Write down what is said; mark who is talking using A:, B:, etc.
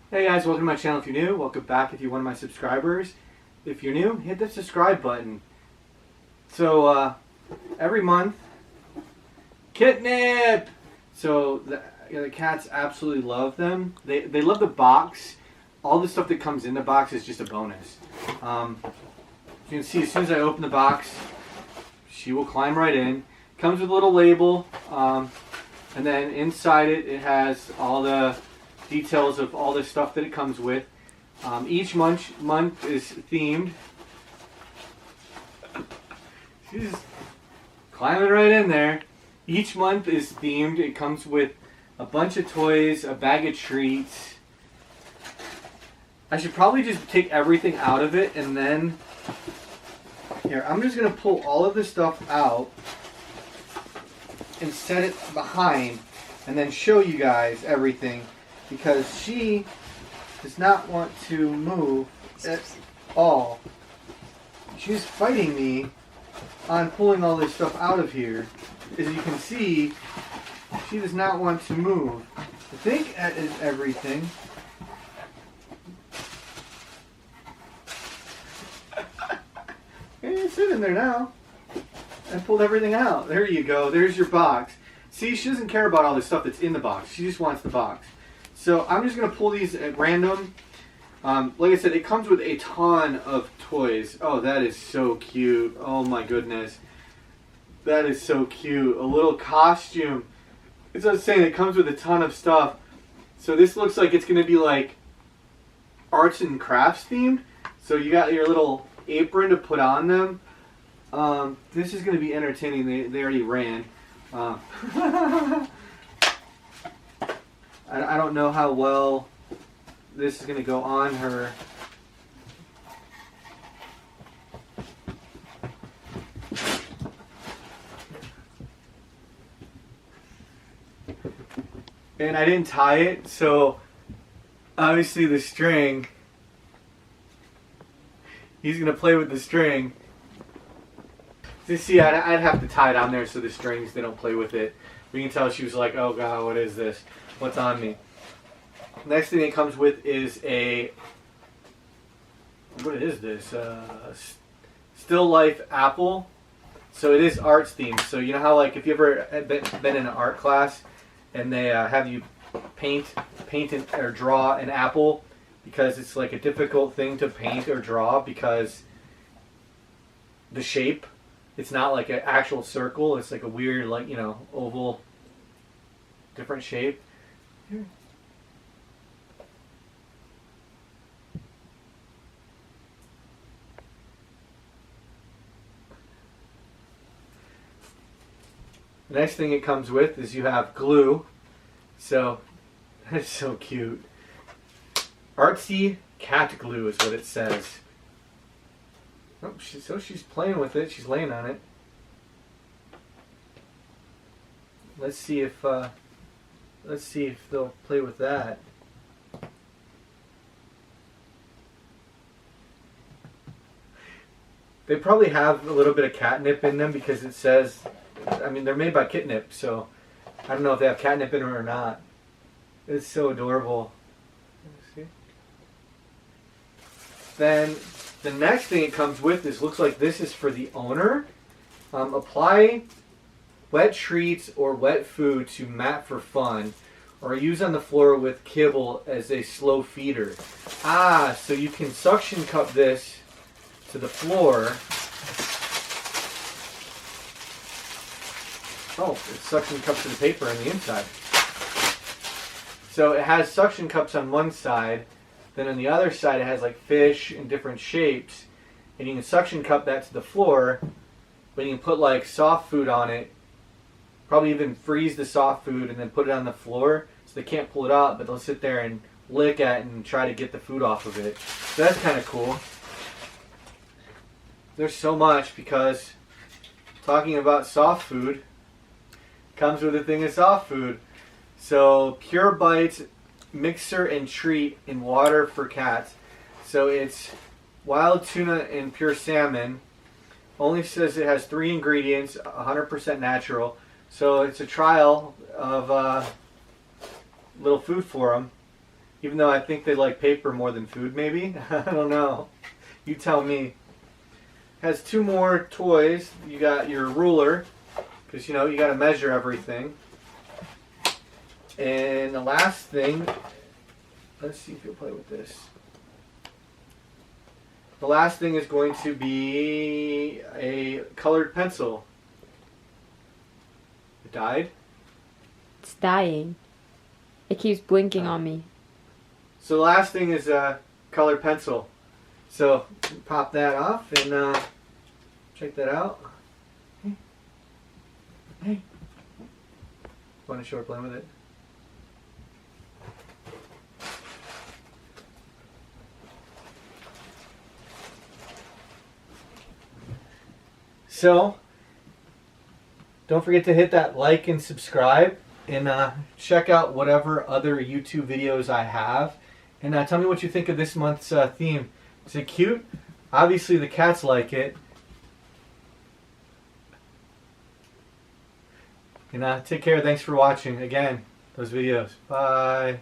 A: Hey guys, welcome to my channel if you're new. Welcome back if you're one of my subscribers. If you're new, hit the subscribe button. So, every month, KitNip! So, the cats absolutely love them. They love the box. All the stuff that comes in the box is just a bonus. You can see as soon as I open the box, she will climb right in. Comes with a little label, and then inside it has all the details of all the stuff that it comes with. Each month is themed. She's climbing right in there. Each month is themed. It comes with a bunch of toys, a bag of treats. I should probably just take everything out of it and then... Here, I'm just going to pull all of this stuff out and set it behind and then show you guys everything, because she does not want to move at all. She's fighting me on pulling all this stuff out of here. As you can see, she does not want to move. I think that is everything. It's sitting there now. I pulled everything out. There you go. There's your box. See, she doesn't care about all the stuff that's in the box. She just wants the box. So I'm just going to pull these at random. Like I said, it comes with a ton of toys. Oh, that is so cute. Oh my goodness. That is so cute. A little costume. It's what I was saying, it comes with a ton of stuff. So this looks like it's going to be like arts and crafts themed. So you got your little apron to put on them. This is going to be entertaining. They already ran. I don't know how well this is going to go on her. And I didn't tie it, so obviously the string, he's going to play with the string. You see, I'd have to tie it on there so the strings, they don't play with it. We can tell she was like, oh god, what is this? What's on me? Next thing it comes with is a, what is this? Still life apple. So it is arts themed. So you know how, like, if you ever been in an art class and they have you paint or draw an apple, because it's like a difficult thing to paint or draw because the shape, it's not like an actual circle. It's like a weird, like, you know, oval, different shape. Here. The next thing it comes with is you have glue. So, that's so cute. Artsy cat glue is what it says. Oh, so she's playing with it. She's laying on it. Let's see if they'll play with that. They probably have a little bit of catnip in them because it says, I mean, they're made by KitNip, so I don't know if they have catnip in them or not. It's so adorable. Let's see. Then the next thing it comes with is, looks like this is for the owner. Apply wet treats or wet food to mat for fun, or use on the floor with kibble as a slow feeder. Ah, so you can suction cup this to the floor. Oh, it suction cups to the paper on the inside. So it has suction cups on one side, then on the other side it has like fish in different shapes, and you can suction cup that to the floor, but you can put like soft food on it, probably even freeze the soft food and then put it on the floor so they can't pull it out, but they'll sit there and lick at it and try to get the food off of it. So that's kind of cool. There's so much, because talking about soft food, comes with a thing of soft food. So Pure Bites mixer and treat in water for cats. So it's wild tuna and pure salmon. Only says it has 3 ingredients, 100% natural. So it's a trial of little food for them. Even though I think they like paper more than food, maybe? I don't know. You tell me. Has 2 more toys. You got your ruler, because you know you got to measure everything. And the last thing, let's see if you'll play with this. The last thing is going to be a colored pencil. It died?
B: It's dying. It keeps blinking on me.
A: So the last thing is a colored pencil. So pop that off and check that out. Hey. Hey. Want to show her playing with it? So, don't forget to hit that like and subscribe, and check out whatever other YouTube videos I have. And tell me what you think of this month's theme. Is it cute? Obviously the cats like it. And take care. Thanks for watching, again, those videos. Bye.